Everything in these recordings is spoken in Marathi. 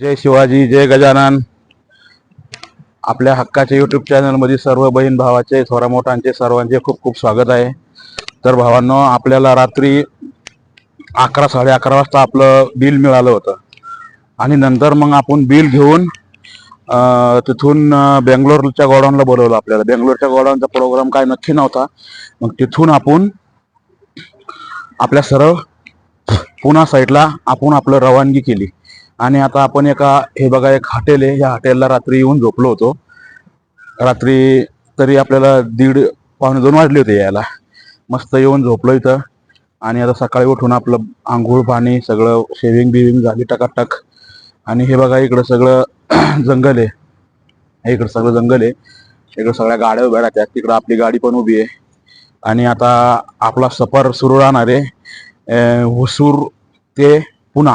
जय शिवाजी, जय गजानन. आपल्या हक्काच्या युट्यूब चॅनलमध्ये सर्व बहीण भावाचे, थोरा मोठ्यांचे सर्वांचे खूप खूप स्वागत आहे. तर भावांनो, आपल्याला रात्री 11-11:30 वाजता आपलं बिल मिळालं होतं आणि नंतर मग आपण बिल घेऊन तिथून बेंगलोरच्या गोडाऊनला बोलवलं. आपल्याला बेंगलोरच्या गोडाऊनचा प्रोग्राम काय नक्की नव्हता. मग तिथून आपण आपल्या सरळ पुणा साईडला आपण आपलं रवानगी केली. आणि आता आपण हे बघा, एक हॉटेल आहे. या हॉटेलला रात्री येऊन झोपलो होतो. रात्री तरी आपल्याला 1:30-2 वाजले होते यायला. मस्त येऊन झोपलो इथं. आणि आता सकाळी उठून आपलं आंघोळ पाणी सगळं शेविंग बिविंग झाली टकाटक. आणि हे बघा, इकडं सगळं जंगल आहे. इकडं सगळं जंगल आहे. इकडं सगळ्या गाड्या उभ्या राहतात. तिकडं आपली गाडी पण उभी आहे. आणि आता आपला सफर सुरू राहणार आहे हुसूर ते पुणा.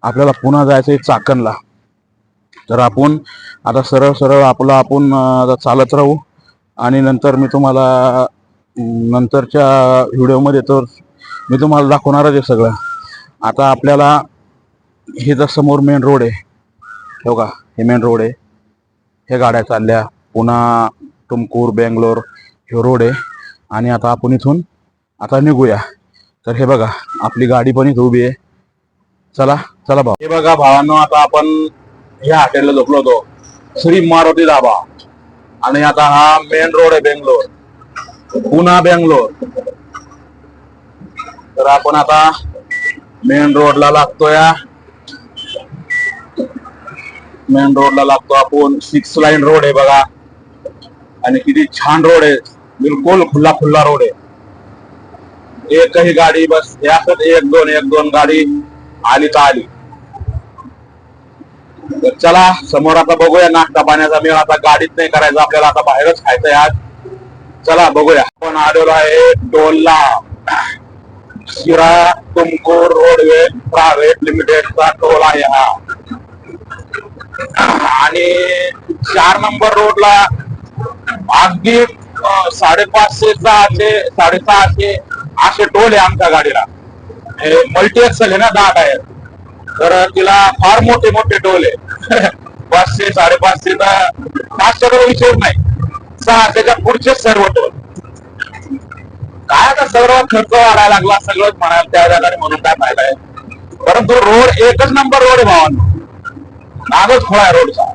आपल्याला पुन्हा जायचं आहे चाकणला. तर आपण आता सरळ सरळ आपण आता चालत राहू. आणि नंतर मी तुम्हाला नंतरच्या व्हिडिओमध्ये तर मी तुम्हाला दाखवणारच आहे सगळं. आता आपल्याला हे जर समोर मेन रोड आहे, हो का, हे मेन रोड आहे. हे गाड्या चालल्या पुणा, तुमकूर, बेंगलोर, हे रोड आहे. आणि आता आपण इथून आता निघूया. तर हे बघा, आपली गाडी पण इथं उभी आहे. चला चला भाऊ. हे बघा भावांनो, आता आपण ह्या हॉटेलला झोपलो होतो, श्री मारुती धाबा. आणि आता हा मेन रोड आहे बेंगलोर, पुणा बेंगलोर. तर आपण आता मेन रोडला लागतोय. मेन रोडला लागतो आपण. 6 लाईन रोड आहे बघा. आणि किती छान रोड आहे, बिलकुल खुला खुला रोड आहे. एकही गाडी बस यातच एक दोन गाडी आली तर आली. तर चला समोर आता बघूया नाश्ता पाण्याचा मेळ. आता गाडीत नाही करायचा आपल्याला, आता बाहेरच खायचंय आज. चला बघूया. आपण आलेलो आहे टोलला. शिरा तुमकूर रोडवे प्रायव्हेट लिमिटेडचा टोल आहे हा. आणि 4 नंबर रोडला अगदी 550, 600 असे टोल आहे आमच्या गाडीला. मल्टी एक्सल आहे ना, 10 टायर. तर तिला फार मोठे मोठे टोल आहे. 500, 550 तर 500 विषय नाही. 600च्या पुढचे सर्व टोल. काय आता सर्व खर्च वाढायला लागला सगळंच म्हणाल त्या जागाने, म्हणून काय फायदा आहे. परंतु रोड एकच नंबर रोड आहे भावांनो. नागच खोळा आहे रोडचा.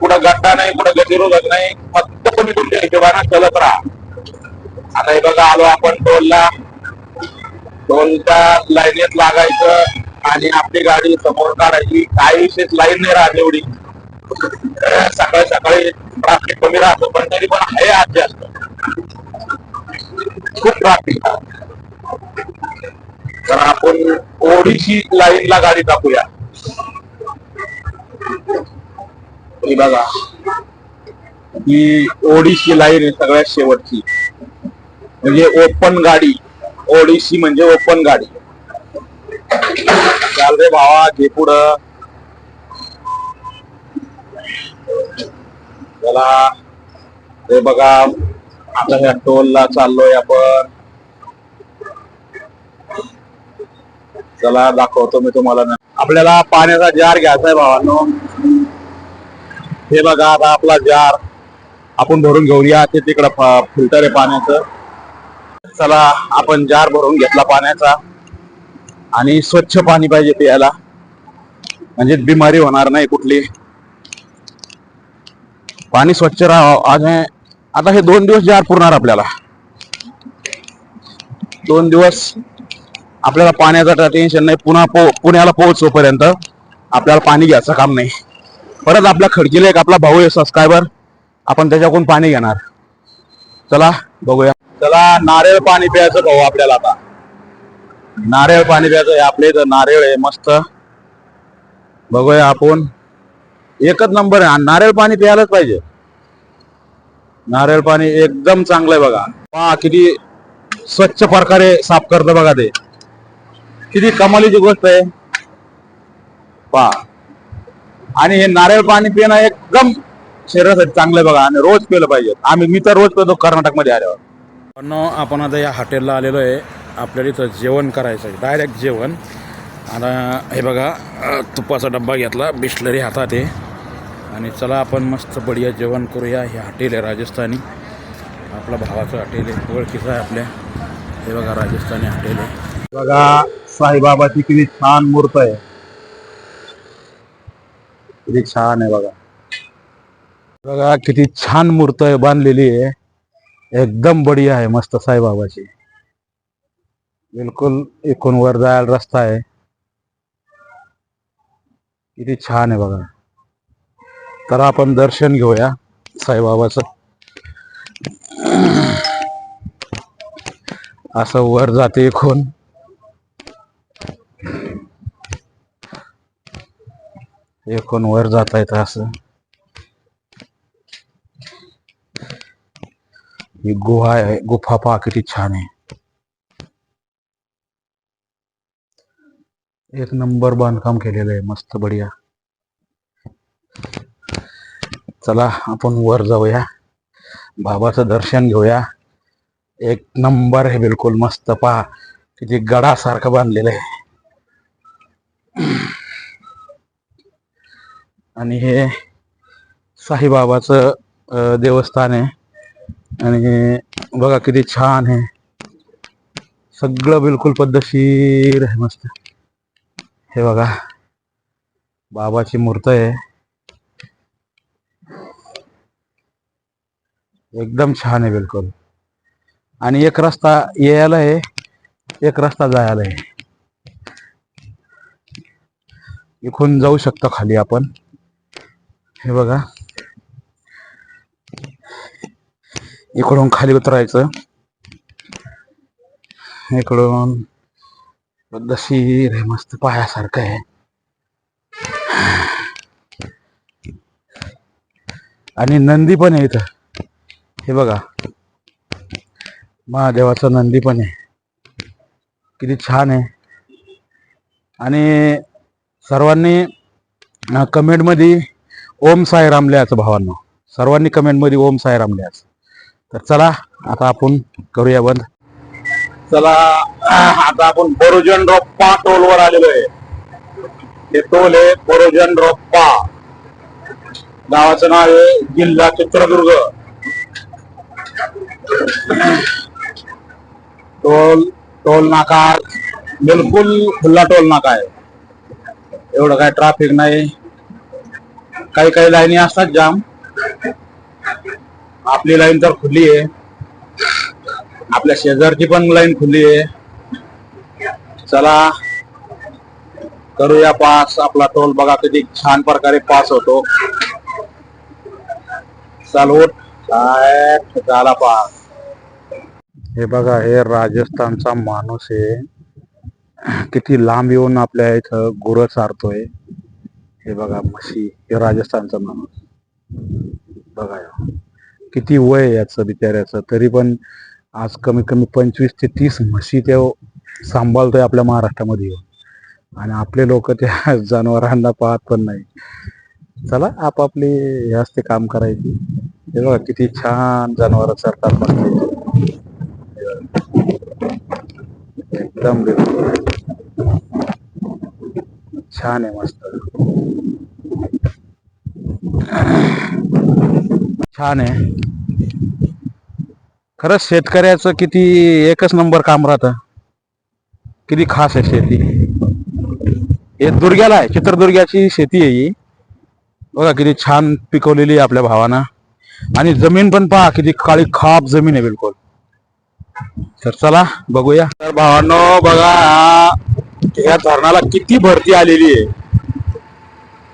कुठं गड्डा नाही, कुठं गतिरोधक नाही. फक्त तुम्ही तुमच्या हिशोबाने चलत राहा. आता हे बघा, आलो आपण टोलला. टोलच्या लाईनीत लागायचं आणि आपली गाडी समोर काढायची. काही विशेष लाईन नाही राहत एवढी. सकाळी सकाळी ट्राफिक कमी राहतं, पण तरी पण आहे आज जास्त, खूप ट्राफिक. तर आपण ओढीशी लाईनला गाडी टाकूया. ही बघा, ही ओढीशी लाईन आहे सगळ्यात शेवटची. म्हणजे ओपन गाडी. ओडीसी म्हणजे ओपन गाडी. चाल रे भावा, घे पुढं. चला हे बघा, आता ह्या टोलला चाललोय आपण. चला दाखवतो मी तुम्हाला. आपल्याला पाण्याचा जार घ्यायचा आहे भावांनो. हे बघा, आता आपला जार आपण भरून घेऊया. ते तिकडं फिल्टर आहे पाण्याचं. चला आपण जार भरून घेतला पाण्याचा. आणि स्वच्छ पाणी पाहिजे प्यायला, म्हणजे बिमारी होणार नाही कुठली. पाणी स्वच्छ राहावं. आता हे 2 दिवस जार पुरणार आपल्याला. 2 दिवस आपल्याला पाण्याचं टेन्शन नाही. पुण्याला पोहोचोपर्यंत आपल्याला पाणी घ्यायचं काम नाही. परत आपल्या खडकीला एक आपला भाऊ आहे सबस्क्रायबर, आपण त्याच्याकडून पाणी घेणार. चला बघूया. चला नारळ पाणी प्यायचं भाऊ आपल्याला. आता नारळ पाणी प्यायचं आहे. आपल्या इथं नारळ आहे मस्त. बघूया आपण. एकच नंबर आहे. नारळ पाणी प्यायलाच पाहिजे. नारळ पाणी एकदम चांगलं आहे बघा. पहा किती स्वच्छ प्रकारे साफ करतं बघा. ते किती कमालीची गोष्ट आहे पहा. आणि हे नारळ पाणी पिणं एकदम शरीरासाठी चांगलं आहे बघा. आणि रोज पिलं पाहिजे. मी तर रोज पितो कर्नाटक मध्ये आल्यावर. पण आपण आता या हॉटेलला आलेलो आहे. आपल्याला इथं जेवण करायचं आहे, डायरेक्ट जेवण. आता हे बघा तुपाचा डब्बा घेतला, बिस्लरी हातात आहे आणि चला आपण मस्त बढिया जेवण करूया. हे हॉटेल आहे राजस्थानी, आपल्या भावाचं हॉटेल आहे, ओळखीचं आहे आपल्या. हे बघा राजस्थानी हॉटेल आहे. बघा साईबाबाची किती छान मूर्त आहे, किती छान आहे बघा. बघा किती छान मूर्त आहे बांधलेली आहे, एकदम बढिया आहे, मस्त साईबाबाची. बिलकुल इकडून वर जायला रस्ता आहे, किती छान आहे बघा. तर आपण दर्शन घेऊया साईबाबाचं. असं वर जाते इकडून, इकडून वर जाता येतं असं. ही गुहा आहे, गुफा पहा किती छान आहे, एक नंबर बांधकाम केलेलं आहे, मस्त बढिया. चला आपण वर जाऊया, बाबाचं दर्शन घेऊया. एक नंबर आहे, बिलकुल मस्त. पहा किती गडासारखं बांधलेलं आहे. आणि हे साईबाबाचं देवस्थान आहे. आणि बघा किती छान आहे, सगळं बिलकुल पद्धतशीर आहे, मस्त. हे बघा बाबाची मूर्त आहे, एकदम छान आहे बिलकुल. आणि एक रस्ता यायला आहे, एक रस्ता जायला आहे. इकडून जाऊ शकतो खाली आपण. हे बघा इकडून खाली उतरायचं, इकडून पद्धतशीर आहे, मस्त पायासारखं आहे. आणि नंदी पण आहे इथं, हे बघा महादेवाचं नंदी पण आहे, किती छान आहे. आणि सर्वांनी कमेंटमध्ये ओम साईराम लिहायचं भावांनो, सर्वांनी कमेंटमध्ये ओम साईराम लिहायचं. तर चला आता आपण करूया बंद. चला आता आपण बोरोजन रोप्पा टोलवर आलेलो आहे. हे टोल आहे बोरोजन रोप्पा, गावाचं नाव आहे, जिल्हा चित्रदुर्ग. टोल नाका बिलकुल खुला टोल नाका आहे, एवढं काय ट्रॅफिक नाही. काही काही लाईनी असतात जाम, आपली लाईन तर खुली आहे, आपल्या शेजारची पण लाईन खुली आहे. चला करूया पास आपला टोल. बघा किती छान प्रकारे पास होतो. चालवत काय झाला पास. हे बघा हे राजस्थानचा माणूस आहे, किती लांब येऊन आपल्या इथं गुरं चारतोय. हे बघा म्हशी, हे राजस्थानचा माणूस. बघा किती वय आहे याचं बिचाऱ्याचं, तरी पण आज कमी कमी 25 ते 30 म्हशी ते सांभाळतोय आपल्या महाराष्ट्रामध्ये येऊन. आणि आपले लोक त्या जनावरांना पाहत पण नाही. चला आपापली हे असते काम करायची. हे बघा किती छान जनावर चरतात, मस्त एकदम छान आहे, मस्त छान आहे. खरंच शेतकऱ्याचं किती एकच नंबर काम राहतं, किती खास आहे शेती. हे दुर्ग्याला आहे, चित्रदुर्गाची शेती आहे ही. बघा किती छान पिकवलेली आहे आपल्या भावानं. आणि जमीन पण पहा किती काळी खाप जमीन आहे बिलकुल. तर चला बघूया. तर भावांनो बघा या धरणाला किती भरती आलेली आहे,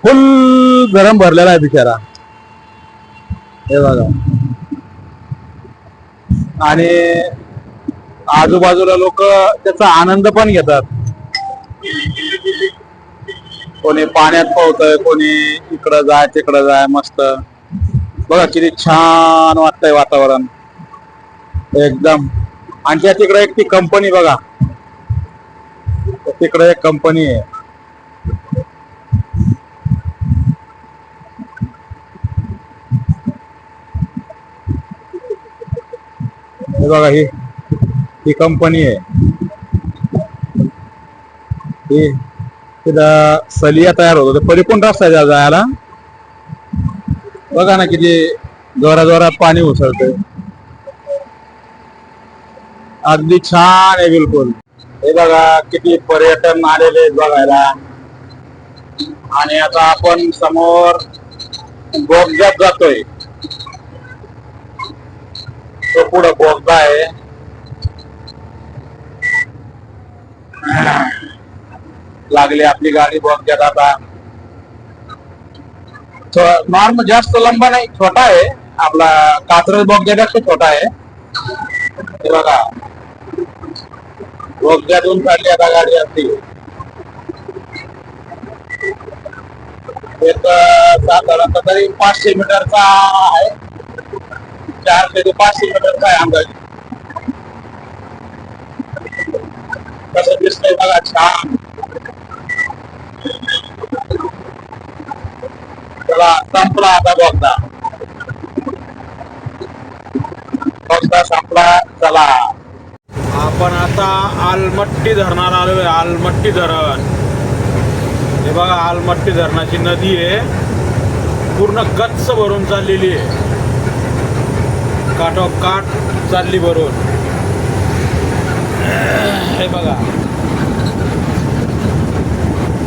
फुल गरम भरलेला आहे बिचारा. हे बघा, आणि आजूबाजूला लोक त्याचा आनंद पण घेतात. कोणी पाण्यात पोहतय, कोणी इकडं जाय तिकडं जाय, मस्त. बघा किती छान वाटतंय वातावरण एकदम. आणि त्या तिकडे एक ती कंपनी बघा, तिकडे एक कंपनी आहे. हे बघा ही कंपनी आहे ही. तिथं सलिया तयार होत होते. पलीकडून रस्ता आहे जायला. बघा ना किती जोरा जोरात पाणी उसळतंय. अगदी छान आहे बिलकुल. हे बघा किती पर्यटन आलेले आहेत बघायला. आणि आता आपण समोर बोगद्यात जातोय. तो पुढं बोगदा आहे. लागली आपली गाडी बोगद्यात आता. नॉर्मल जास्त लंबा नाही, छोटा आहे. आपला कात्रज बोगद्यापेक्षा छोटा आहे. हे बघा बोगद्यातून काढली आता गाडी असती. एक साधारणतः तरी 500 मीटरचा आहे. 400 ते 500 मीटरचा आहे अंदाज. कसं दिसतंय बघा छान. चला संपला आता बोगदा. बोगदा संपला. चला आपण आता आलमट्टी धरणाला आलोय. आलमट्टी धरण. हे बघा आलमट्टी धरणाची नदी आहे. पूर्ण गच्च भरून चाललेली आहे. काठोकाठ चालली भरून. हे बघा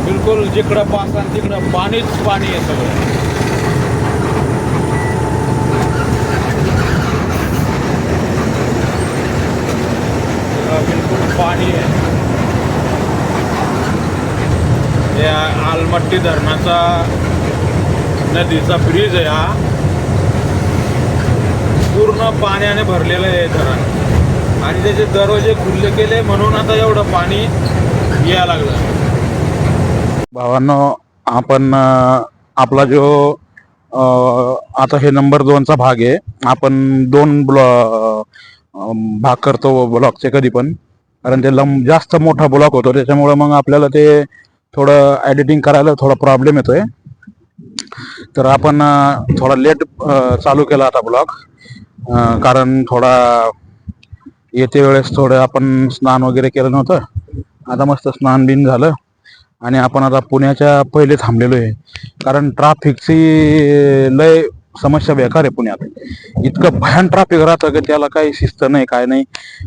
बिलकुल जिकडं पासन तिकडं पाणीच पाणी आहे सगळं. बिलकुल पाणी आहे. या आलमट्टी धरणाचा नदीचा ब्रिज आहे हा. पूर्ण पाण्याने भरलेलं आहे धरण. आणि त्याचे दरवाजे खुल्ले केले म्हणून आता एवढं पाणी यायला लागलं. भावांनो आपण आपला जो आता हे नंबर 2चा भाग आहे. आपण 2 भाग करतो ब्लॉकचे कधी पण. कारण ते जास्त मोठा ब्लॉक होतो त्याच्यामुळे मग आपल्याला ते थोडं एडिटिंग करायला थोडा प्रॉब्लेम येतोय. तर आपण थोडा लेट चालू केला आता ब्लॉग. कारण थोडा येते वेळेस थोडं आपण स्नान वगैरे केलं नव्हतं. आता मस्त स्नान बिन झालं. आणि आपण आता पुण्याच्या पहिले थांबलेलो आहे. कारण ट्राफिकची लय समस्या बेकार आहे पुण्यात. इतकं भयान ट्राफिक राहतं की त्याला काही शिस्त नाही काय नाही.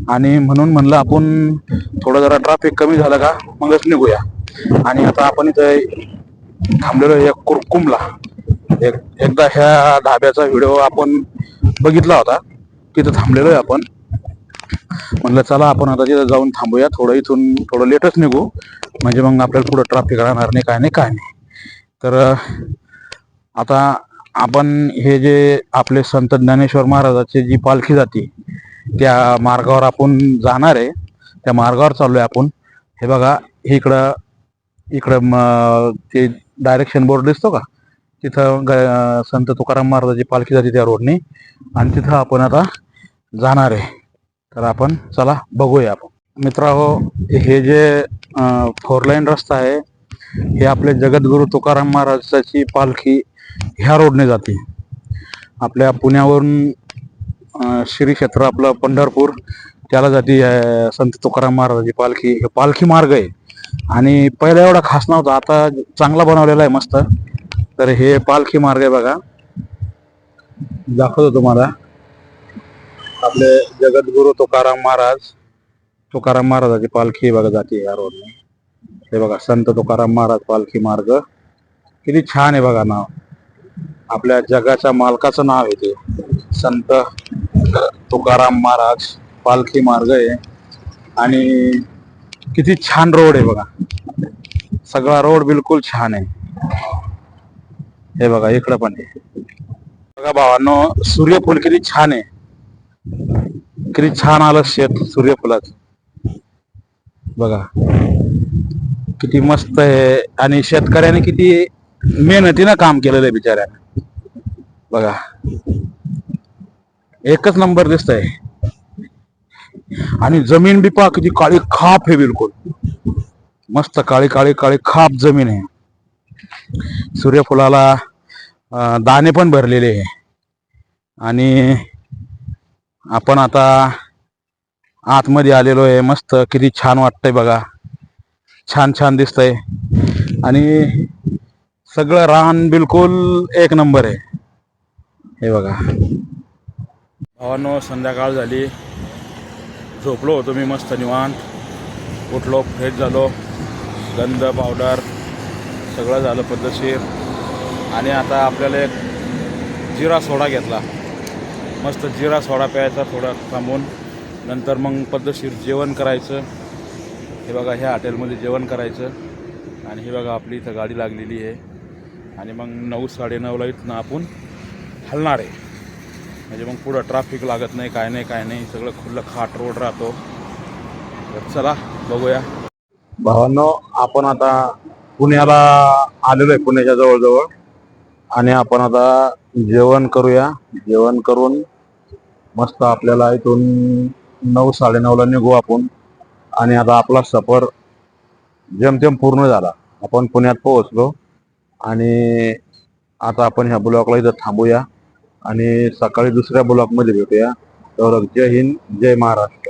आणि म्हणून म्हणलं आपण थोडं जरा ट्राफिक कमी झालं का मगच निघूया. आणि आता आपण इथं थांबलेलो आहे कुरकुमला. एकदा ह्या ढाब्याचा व्हिडिओ आपण बघितला होता. तिथं थांबलेलो आहे आपण. म्हणलं चला आपण आता तिथं जाऊन थांबूया. थोडं इथून थोडं लेटच निघू म्हणजे मग आपल्याला पुढं ट्रॅफिक राहणार नाही काय नाही. तर आता आपण हे जे आपले संत ज्ञानेश्वर महाराजाची जी पालखी जाते त्या मार्गावर आपण जाणार आहे. त्या मार्गावर चाललोय आपण. हे बघा इकडं ते डायरेक्शन बोर्ड दिसतो का. तिथं संत तुकाराम महाराजाची पालखी जाते त्या रोडने. आणि तिथं आपण आता जाणार आहे. तर आपण चला बघूया आपण. मित्रांनो हे जे 4 लाईन रस्ता आहे हे आपले जगद्गुरु तुकाराम महाराजाची पालखी ह्या रोडने जाते. आपल्या पुण्यावरून श्री क्षेत्र आपलं पंढरपूर त्याला जाते संत तुकाराम महाराजाची पालखी. हे पालखी मार्ग आहे. आणि पहिला एवढा खास नव्हता, आता चांगला बनवलेला आहे मस्त. तर हे पालखी मार्ग आहे बघा. दाखवतो तुम्हाला. आपले जगद्गुरु तुकाराम महाराजाची पालखी बघा जाते या रोडने. हे बघा संत तुकाराम महाराज पालखी मार्ग. किती छान आहे बघा नाव. आपल्या जगाच्या मालकाचं नाव आहे ते संत तुकाराम महाराज पालखी मार्ग आहे. आणि किती छान रोड आहे बघा. सगळा रोड बिलकुल छान आहे. हे बघा इकडं पण आहे बघा भावांनो. सूर्यफूल किती छान आहे. किती छान आलं शेत सूर्यफुलाच बघा. किती मस्त आहे. आणि शेतकऱ्याने किती मेहनतीनं काम केलेलं आहे बिचाऱ्याने बघा. एकच नंबर दिसतंय. आणि जमीन बी पहा किती काळी खाप आहे बिलकुल. मस्त काळी काळी काळी खाप जमीन आहे. सूर्यफुलाला दाणे पण भरलेले आहे. आणि आपण आता आतमध्ये आलेलो आहे. मस्त किती छान वाटतंय बघा. छान छान दिसतंय. आणि सगळं रान बिलकुल एक नंबर आहे. हे बघा भावांनो, संध्याकाळ झाली. झोपलो होतो मी मस्त निवांत. उठलो, फ्रेश झालो, गंध पावडर सगळं झालं पद्धतशीर. आणि आता आपल्याला एक जिरा सोडा घेतला. मस्त जिरा सोडा प्यायचा थोडा थांबून. नंतर मग पद्धतशीर जेवण करायचं. हे बघा ह्या हॉटेलमध्ये जेवण करायचं. आणि हे बघा आपली इथं गाडी लागलेली आहे. आणि मग 9-9:30ला इथनं आपण हलणार आहे. म्हणजे मग पुढं ट्रॅफिक लागत नाही, काय नाही. सगळं खुलं खाट रोड राहतो. तर चला बघूया. भावांनो, आपण आता पुण्याला आलेलो आहे, पुण्याच्या जवळजवळ. आणि आपण आता जेवण करूया. जेवण करून मस्त आपल्याला इथून 9-9:30ला निघू आपण. आणि आता आपला सफर जेमतेम पूर्ण झाला. आपण पुण्यात पोहोचलो. आणि आता आपण ह्या ब्लॉकला इथं थांबूया आणि सकाळी दुसऱ्या ब्लॉकमध्ये भेटूया. तर जय हिंद, जय महाराष्ट्र.